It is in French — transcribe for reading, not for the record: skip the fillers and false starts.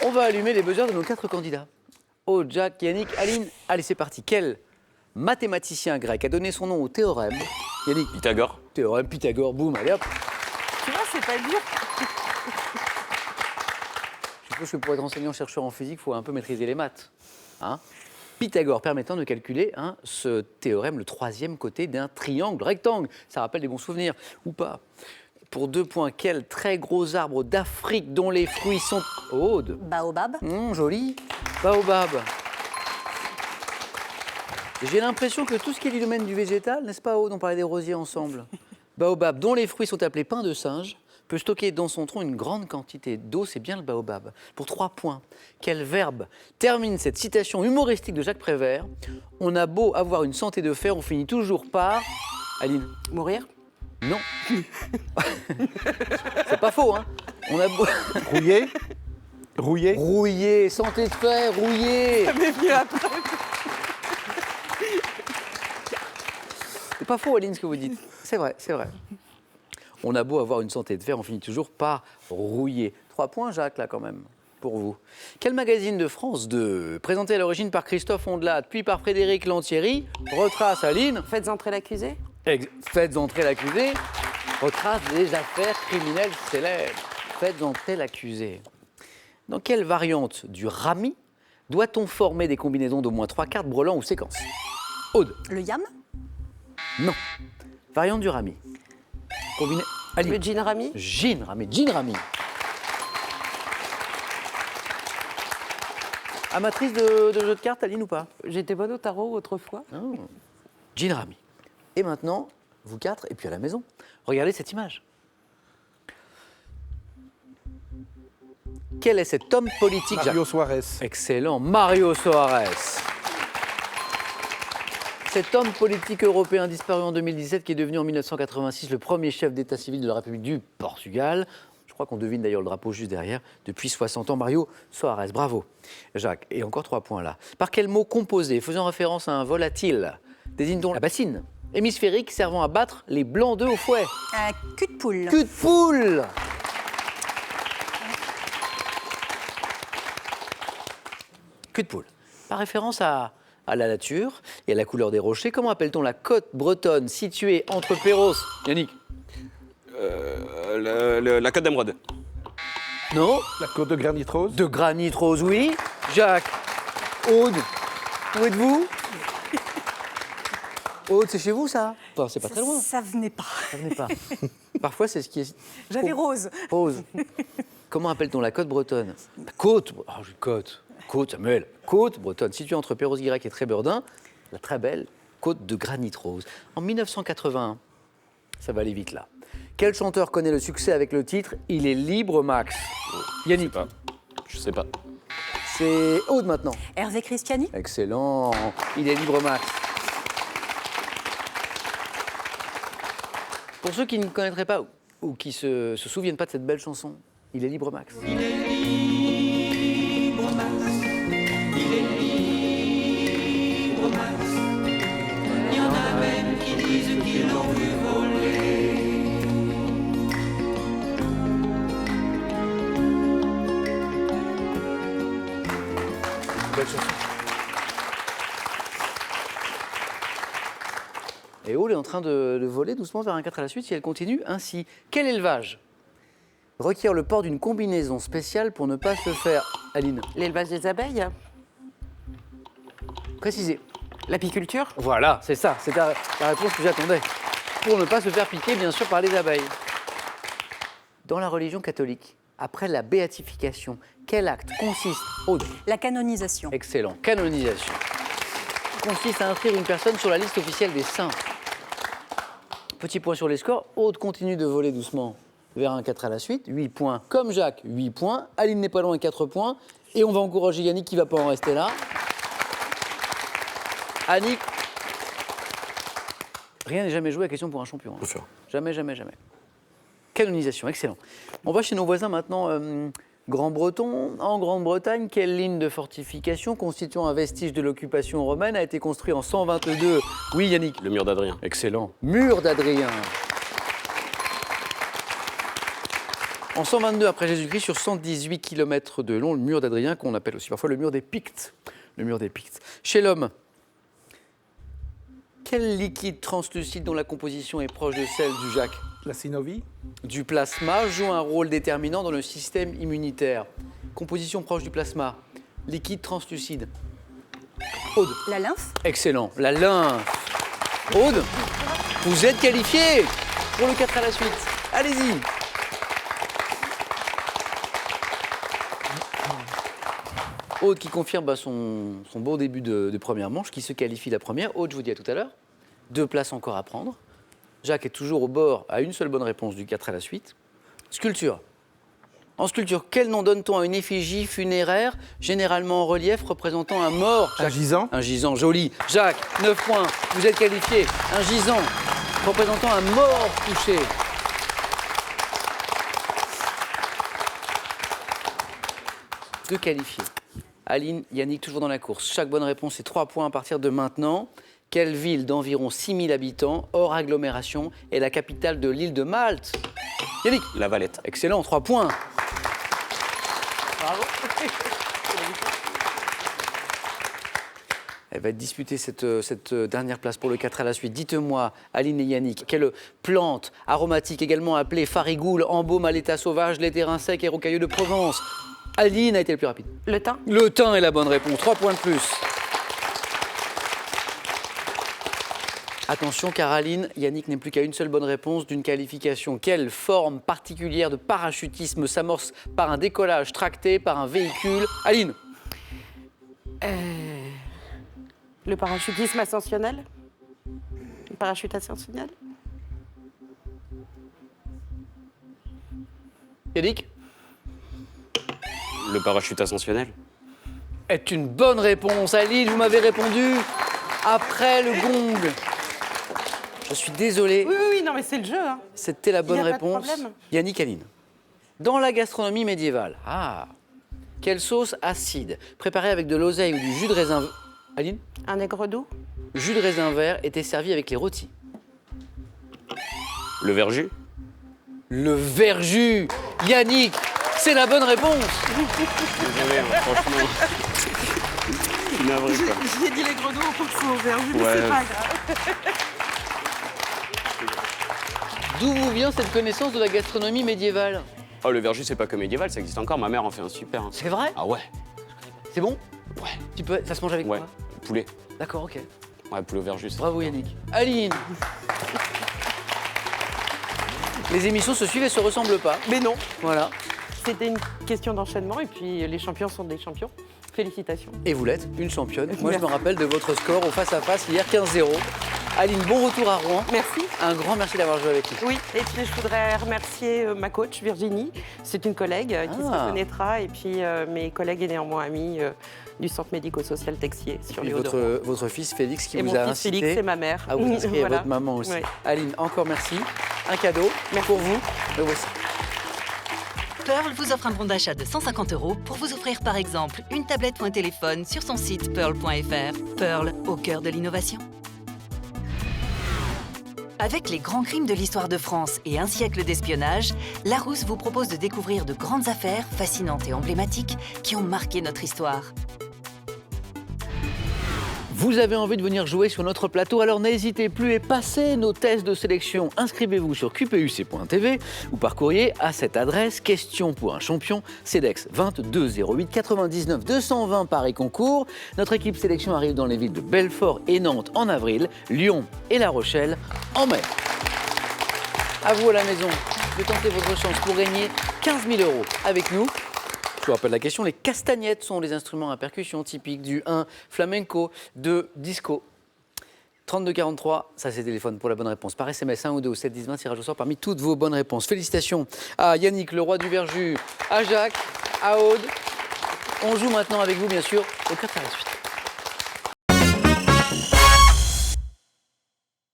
On va allumer les buzzers de nos 4 candidats. Aude, Jacques, Yannick, Aline. Allez, c'est parti. Quel mathématicien grec a donné son nom au théorème? Yannick. Pythagore. Théorème Pythagore, boum, allez hop. Tu vois, c'est pas dur. Je suppose que pour être enseignant-chercheur en physique, il faut un peu maîtriser les maths. Hein? Pythagore permettant de calculer ce théorème, le 3e côté d'un triangle rectangle. Ça rappelle des bons souvenirs, ou pas? Pour 2 points, quel très gros arbre d'Afrique dont les fruits sont... Aude. Baobab. Joli. Baobab. J'ai l'impression que tout ce qui est du domaine du végétal, n'est-ce pas, Aude? On parlait des rosiers ensemble. Baobab, dont les fruits sont appelés pain de singe, peut stocker dans son tronc une grande quantité d'eau, c'est bien le baobab. Pour 3 points, quel verbe termine cette citation humoristique de Jacques Prévert? On a beau avoir une santé de fer, on finit toujours par... Aline? Mourir. Non. C'est pas faux, hein? On a beau... Rouillé. Rouillé. Rouillé, santé de fer, rouillé. Mais viens après. C'est pas faux, Aline, ce que vous dites. C'est vrai, c'est vrai. On a beau avoir une santé de fer, on finit toujours par rouiller. 3 points, Jacques, là, quand même, pour vous. Quel magazine de France 2, présenté à l'origine par Christophe Ondelat, puis par Frédéric Lantieri, retrace, Aline... Faites entrer l'accusé. Faites entrer l'accusé, retrace des affaires criminelles célèbres. Faites entrer l'accusé. Dans quelle variante du rami doit-on former des combinaisons d'au moins 3 cartes, brelan ou séquences? Aude? Le yam. Non. Variante du rami. Aline. Le gin rami. Gin rami. Gin rami. Amatrice de jeux de cartes, Aline, ou pas? J'étais bonne au tarot autrefois. Oh. Gin rami. Et maintenant, vous 4, et puis à la maison, regardez cette image. Quel est cet homme politique, Jacques? Mario Suarez. Excellent, Mario Soares. Cet homme politique européen disparu en 2017 qui est devenu en 1986 le premier chef d'état civil de la République du Portugal. Je crois qu'on devine d'ailleurs le drapeau juste derrière. Depuis 60 ans, Mario Soares. Bravo, Jacques. Et encore 3 points là. Par quel mot composé, faisant référence à un volatile, désigne-t-on la bassine hémisphérique servant à battre les blancs d'œufs au fouet? Cul de poule. Cul de poule. Cul de poule. Par référence à la nature et à la couleur des rochers, comment appelle-t-on la côte bretonne située entre Perros... Yannick? La Côte d'Emeraude. Non. La côte de granit rose. De granit rose, oui. Jacques? Aude? Où êtes-vous? Aude, c'est chez vous, ça? Enfin, c'est pas très loin. Ça venait pas. Ça venait pas. Parfois, c'est ce qui est... J'avais rose. Rose. Comment appelle-t-on la côte bretonne? La côte. Oh, j'ai côte. Côte, Samuel. Côte bretonne, située entre Perros-Guirec et Trébeurdin, la très belle côte de granit rose. En 1981, ça va aller vite là. Quel chanteur connaît le succès avec le titre « Il est libre, Max » Yannick? Je sais pas. C'est Aude maintenant. Hervé Christiani. Excellent. Il est libre, Max. Pour ceux qui ne connaîtraient pas ou qui se souviennent pas de cette belle chanson, Il est libre, Max. Il est libre, Max. Il est libre, Max. Il y en a même qui disent qu'ils l'ont vu voler. Belle chanson. Et Aude est en train de voler doucement vers un 4 à la suite si elle continue ainsi. Quel élevage requiert le port d'une combinaison spéciale pour ne pas se faire... Aline, L'élevage des abeilles. précisez. L'apiculture. Voilà, c'est ça, c'est la réponse que j'attendais. Pour ne pas se faire piquer, bien sûr, par les abeilles. Dans la religion catholique, après la béatification, quel acte consiste, Aude? La canonisation. Excellent, canonisation. Consiste à inscrire une personne sur la liste officielle des saints. Petit point sur les scores, Aude continue de voler doucement vers un 4 à la suite, 8 points. Comme Jacques, 8 points. Aline n'est pas loin, 4 points. Et on va encourager Yannick qui ne va pas en rester là. Annick, rien n'est jamais joué à question pour un champion. Hein. Jamais, jamais, jamais. Canonisation, excellent. On va chez nos voisins maintenant, Grand-Breton. En Grande-Bretagne, quelle ligne de fortification constituant un vestige de l'occupation romaine a été construite en 122? Oui, Yannick. Le mur d'Adrien. Excellent. Mur d'Adrien. En 122 après Jésus-Christ, sur 118 km de long, le mur d'Adrien, qu'on appelle aussi parfois le mur des Pictes. Le mur des Pictes. Chez l'homme, quel liquide translucide dont la composition est proche de celle du Jacques, La synovie. du plasma, joue un rôle déterminant dans le système immunitaire? Composition proche du plasma, liquide translucide. Aude. La lymphe. Excellent. La lymphe. Aude, vous êtes qualifié pour le 4 à la suite. Allez-y. Aude qui confirme son beau début de première manche, qui se qualifie la première. Aude, je vous dis à tout à l'heure. 2 places encore à prendre. Jacques est toujours au bord à une seule bonne réponse du 4 à la suite. Sculpture. En sculpture, quel nom donne-t-on à une effigie funéraire, généralement en relief, représentant un mort? Un gisant. Un gisant, joli. Jacques, 9 points, vous êtes qualifié. Un gisant, représentant un mort touché. Deux qualifiés. Aline, Yannick, toujours dans la course. Chaque bonne réponse est 3 points à partir de maintenant. Quelle ville d'environ 6000 habitants, hors agglomération, est la capitale de l'île de Malte? Yannick. La Valette. Excellent, 3 points. Bravo. Elle va disputer cette dernière place pour le 4 à la suite. Dites-moi, Aline et Yannick, quelle plante aromatique également appelée farigoule, embaume à l'état sauvage, les terrains secs et rocailleux de Provence? Aline a été le plus rapide. Le thym. Le thym est la bonne réponse, 3 points de plus. Attention, car Aline, Yannick n'est plus qu'à une seule bonne réponse d'une qualification. Quelle forme particulière de parachutisme s'amorce par un décollage tracté par un véhicule? Aline. Le parachutisme ascensionnel. Le parachute ascensionnel. Yannick Le parachute ascensionnel. est une bonne réponse. Aline, vous m'avez répondu après le gong. Je suis désolé, Oui, non, mais c'est le jeu. Hein. c'était la bonne Il y a pas de réponse. problème. Yannick, Aline. Dans la gastronomie médiévale, quelle sauce acide, préparée avec de l'oseille ou du jus de raisin... Aline? Un aigre doux. Jus de raisin vert était servi avec les rôtis. Le verjus. Le verjus. Yannick, c'est la bonne réponse. Désolé, franchement. Je suis navré, quoi. J'ai dit l'aigre doux en pensant au verjus, mais Ouais. c'est pas grave. D'où vous vient cette connaissance de la gastronomie médiévale? Oh, le verjus, c'est pas que médiéval, ça existe encore. Ma mère en fait un super. Hein. C'est vrai? Ah ouais. C'est bon? Ouais. Ça se mange avec Ouais. quoi? Poulet. D'accord, ok. Ouais, poulet au verjus. c'est Bravo super. Yannick. Aline. Les émissions se suivent et se ressemblent pas. Mais non, Voilà. c'était une question d'enchaînement et puis les champions sont des champions. Félicitations. Et vous l'êtes, une championne. Moi, je me Merci. rappelle de votre score au face-à-face hier 15-0. Aline, bon retour à Rouen. Merci. Un grand merci d'avoir joué avec nous. Oui, et puis je voudrais remercier ma coach Virginie. C'est une collègue qui se reconnaîtra et puis mes collègues et néanmoins amis du centre médico-social Texier sur Et les Hauts-de-Rouen. votre fils Félix qui Et vous mon a fils incité Félix et ma mère. à vous inscrire, Voilà. votre maman aussi. Oui. Aline, encore merci. Un cadeau pour vous. Le voici. Pearl vous offre un bon d'achat de 150 € pour vous offrir par exemple une tablette ou un téléphone sur son site pearl.fr. Pearl, au cœur de l'innovation. Avec les grands crimes de l'histoire de France et un siècle d'espionnage, Larousse vous propose de découvrir de grandes affaires fascinantes et emblématiques qui ont marqué notre histoire. Vous avez envie de venir jouer sur notre plateau, alors n'hésitez plus et passez nos tests de sélection. Inscrivez-vous sur qpuc.tv ou par courrier à cette adresse. Question pour un champion, CEDEX 22 08 99 220 Paris Concours. Notre équipe sélection arrive dans les villes de Belfort et Nantes en avril, Lyon et La Rochelle en mai. À vous à la maison de tenter votre chance pour gagner 15 000 € avec nous. Je vous rappelle la question, les castagnettes sont les instruments à percussion typiques du 1 flamenco, 2 disco. 3243, ça c'est téléphone pour la bonne réponse. Par SMS 1 ou 2 au 7 10 20, tirage au sort parmi toutes vos bonnes réponses. Félicitations à Yannick, le roi du verjus, à Jacques, à Aude. On joue maintenant avec vous bien sûr au 4 à la suite.